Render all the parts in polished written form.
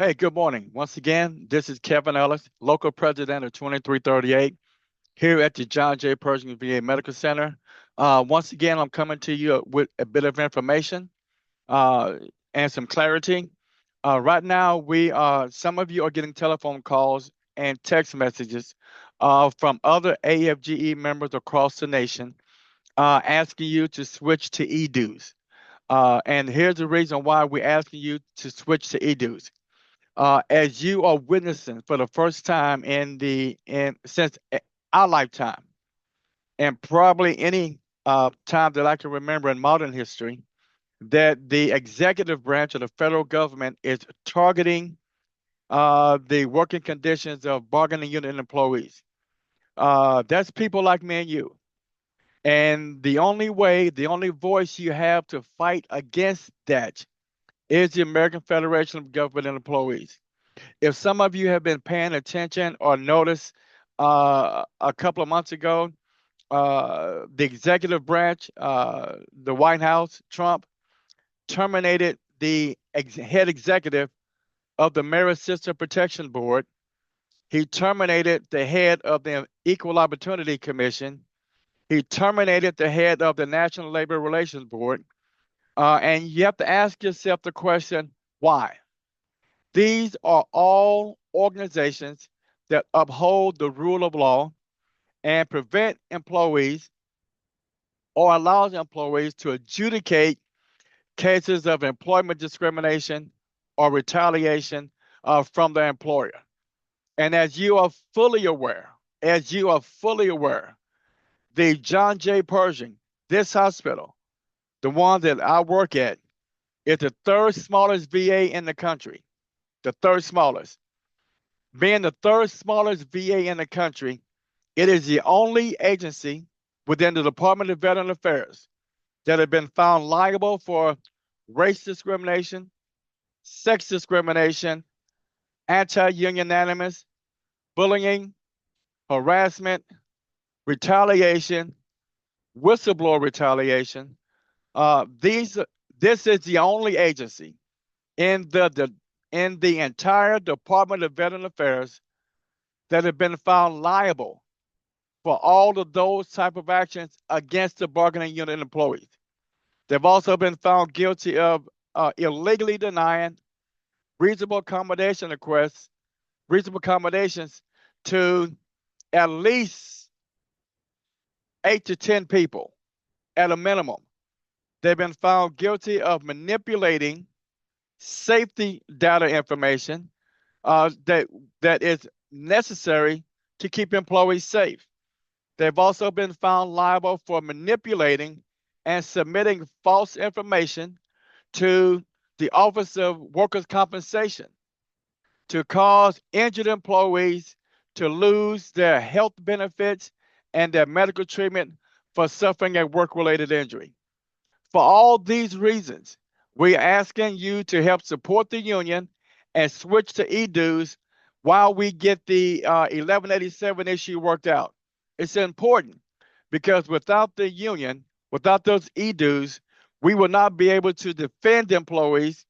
Hey, good morning. Once again, this is Kevin Ellis, local president of 2338 here at the John J. Pershing VA Medical Center. Once again, I'm coming to you with a bit of information uh, and some clarity. Right now, some of you are getting telephone calls and text messages from other AFGE members across the nation asking you to switch to EDUs. And here's the reason why we're asking you to switch to EDUs as you are witnessing for the first time in since our lifetime, and probably any time that I can remember in modern history, that the executive branch of the federal government is targeting the working conditions of bargaining unit employees. That's people like me and you. And the only way, the only voice you have to fight against that is the American Federation of Government Employees. If some of you have been paying attention or noticed a couple of months ago, the executive branch, the White House, Trump, terminated the head executive of the Merit System Protection Board. He terminated the head of the Equal Opportunity Commission. He terminated the head of the National Labor Relations Board. And you have to ask yourself the question, why? These are all organizations that uphold the rule of law and prevent employees or allows employees to adjudicate cases of employment discrimination or retaliation from their employer. And as you are fully aware, the John J. Pershing, this hospital, the one that I work at, is the third smallest VA in the country. The third smallest. Being the third smallest VA in the country, it is the only agency within the Department of Veteran Affairs that have been found liable for race discrimination, sex discrimination, anti-union animus, bullying, harassment, retaliation, whistleblower retaliation. These This is the only agency in the entire Department of Veteran Affairs that have been found liable for all of those type of actions against the bargaining unit employees. They've also been found guilty of illegally denying reasonable accommodation requests, reasonable accommodations to at least 8 to 10 people at a minimum. They've been found guilty of manipulating safety data information that is necessary to keep employees safe. They've also been found liable for manipulating and submitting false information to the Office of Workers' Compensation to cause injured employees to lose their health benefits and their medical treatment for suffering a work-related injury. For all these reasons, we're asking you to help support the union and switch to EDUs while we get the 1187 issue worked out. It's important because without the union, without those EDUs, we will not be able to defend employees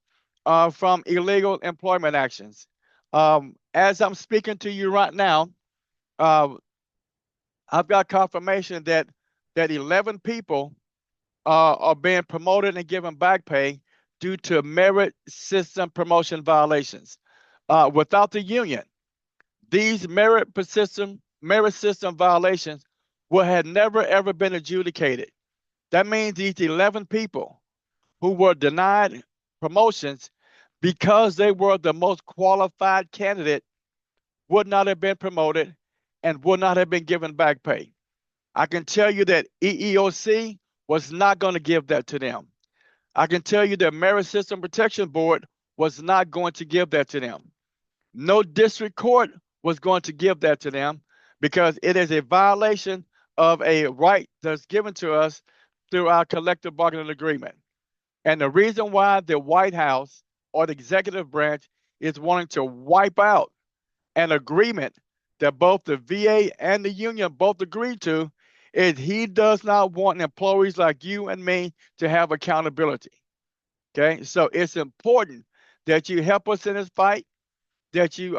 from illegal employment actions. As I'm speaking to you right now, uh, I've got confirmation that 11 people are being promoted and given back pay due to merit system promotion violations. Without the union, these merit system violations would have never ever been adjudicated. That means these 11 people who were denied promotions because they were the most qualified candidate would not have been promoted and would not have been given back pay. I can tell you that EEOC was not going to give that to them. I can tell you that Merit System Protection Board was not going to give that to them. No district court was going to give that to them because it is a violation of a right that's given to us through our collective bargaining agreement. And the reason why the White House or the executive branch is wanting to wipe out an agreement that both the VA and the union both agreed to is he does not want employees like you and me to have accountability. Okay, so it's important that you help us in this fight. that you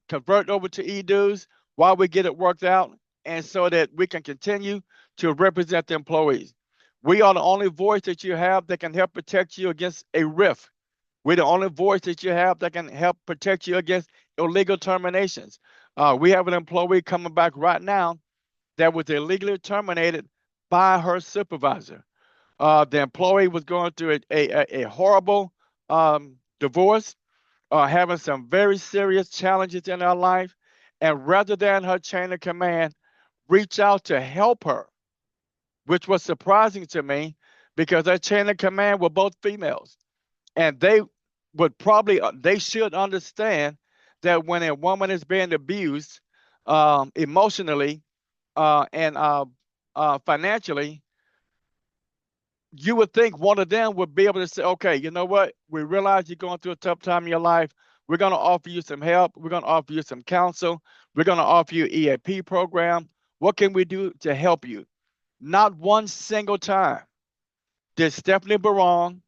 convert over to e-dues while we get it worked out, and so that we can continue to represent the employees. We are the only voice that you have that can help protect you against a rift. We're the only voice that you have that can help protect you against illegal terminations. We have an employee coming back right now that was illegally terminated by her supervisor. The employee was going through a horrible divorce, having some very serious challenges in her life. And rather than her chain of command reach out to help her, which was surprising to me because her chain of command were both females. And they would probably, they should understand that when a woman is being abused emotionally and financially, you would think one of them would be able to say, okay, you know what? We realize you're going through a tough time in your life. We're going to offer you some help. We're going to offer you some counsel. We're going to offer you EAP program. What can we do to help you? Not one single time did Stephanie Barong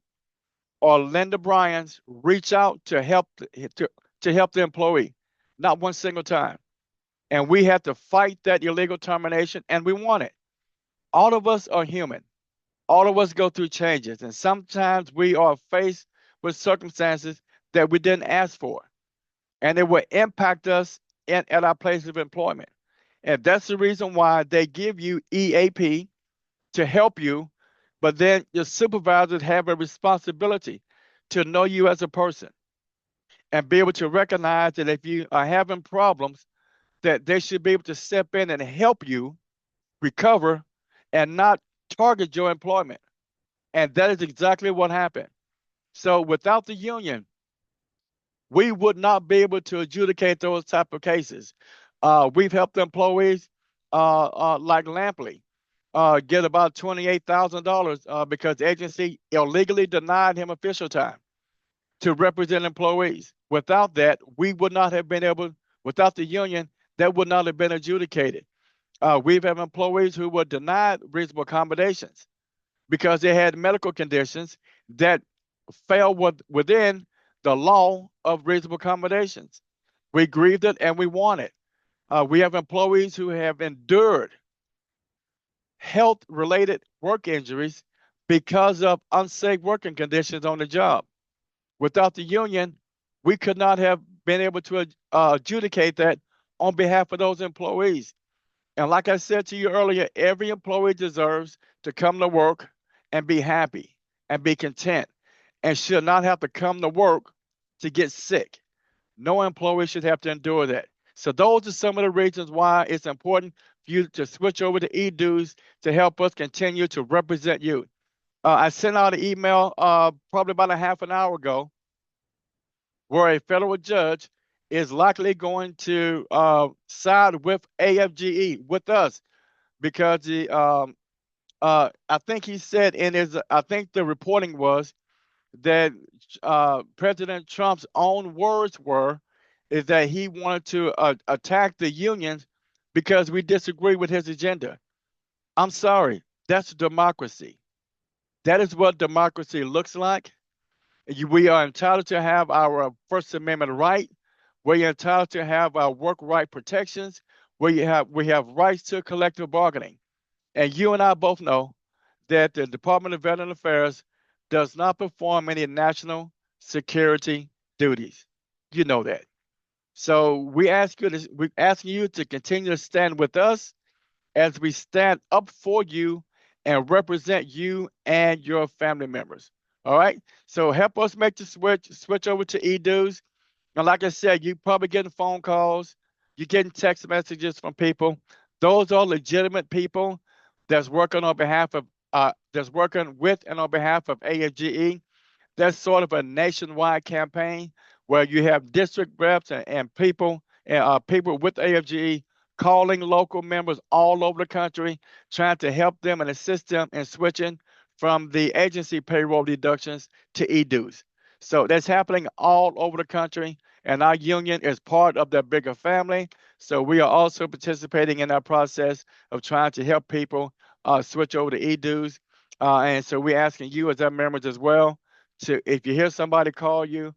or Linda Bryans reach out to help the employee. Not one single time. And we had to fight that illegal termination, and we won it. All of us are human. All of us go through changes, and sometimes we are faced with circumstances that we didn't ask for, and it will impact us at our place of employment. And that's the reason why they give you EAP to help you, but then your supervisors have a responsibility to know you as a person and be able to recognize that if you are having problems, that they should be able to step in and help you recover and not target your employment. And that is exactly what happened. So without the union, we would not be able to adjudicate those type of cases. We've helped employees like Lampley get about $28,000 because the agency illegally denied him official time to represent employees. Without that, we would not have been able, without the union, that would not have been adjudicated. We've had employees who were denied reasonable accommodations because they had medical conditions that fell within the law of reasonable accommodations. We grieved it and we won it. We have employees who have endured health related work injuries because of unsafe working conditions on the job. Without the union, we could not have been able to adjudicate that on behalf of those employees. And like I said to you earlier, every employee deserves to come to work and be happy and be content and should not have to come to work to get sick. No employee should have to endure that. So those are some of the reasons why it's important for you to switch over to e-dues to help us continue to represent you. I sent out an email probably about a half an hour ago where a federal judge is likely going to side with AFGE, with us, because I think he said in his, I think the reporting was that President Trump's own words were, is that he wanted to attack the unions because we disagree with his agenda. I'm sorry, that's democracy. That is what democracy looks like. We are entitled to have our First Amendment right. We're entitled to have our work right protections. We have rights to collective bargaining. And you and I both know that the Department of Veteran Affairs does not perform any national security duties. You know that. So we're asking you to continue to stand with us as we stand up for you and represent you and your family members. All right. So help us make the switch over to e-dues. And like I said, you probably getting phone calls, you're getting text messages from people. Those are legitimate people that's working on behalf of that's working with and on behalf of AFGE. That's sort of a nationwide campaign where you have district reps and people people with AFGE calling local members all over the country, trying to help them and assist them in switching from the agency payroll deductions to e-dues. So that's happening all over the country, and our union is part of that bigger family. So we are also participating in that process of trying to help people switch over to e-dues. And so we're asking you as our members as well to, if you hear somebody call you,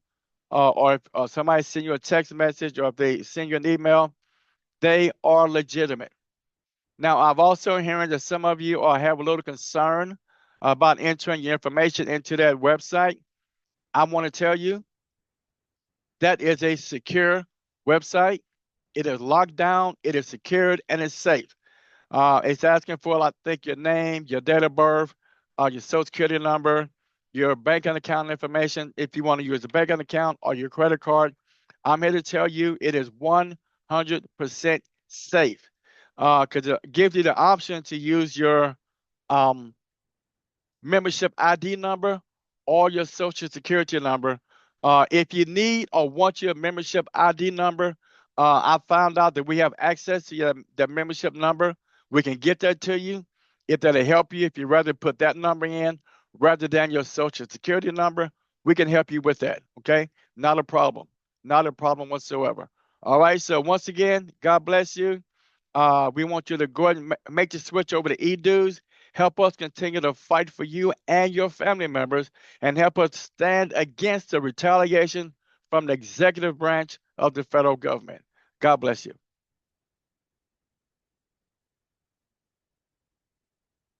or if somebody send you a text message, or if they send you an email, they are legitimate. Now, I've also hearing that some of you have a little concern about entering your information into that website. I want to tell you that is a secure website. It is locked down, it is secured, and it's safe. It's asking for, I think, your name, your date of birth, your social security number, your banking account information, if you want to use a banking account or your credit card. I'm here to tell you it is 100% safe because it gives you the option to use your um, membership ID number or your social security number. If you need or want your membership ID number, I found out that we have access to the membership number. We can get that to you if that'll help you. If you rather put that number in rather than your social security number, we can help you with that. Okay, not a problem, not a problem whatsoever. All right. So once again, God bless you. We want you to go ahead and make the switch over to eDues. Help us continue to fight for you and your family members, and help us stand against the retaliation from the executive branch of the federal government. God bless you.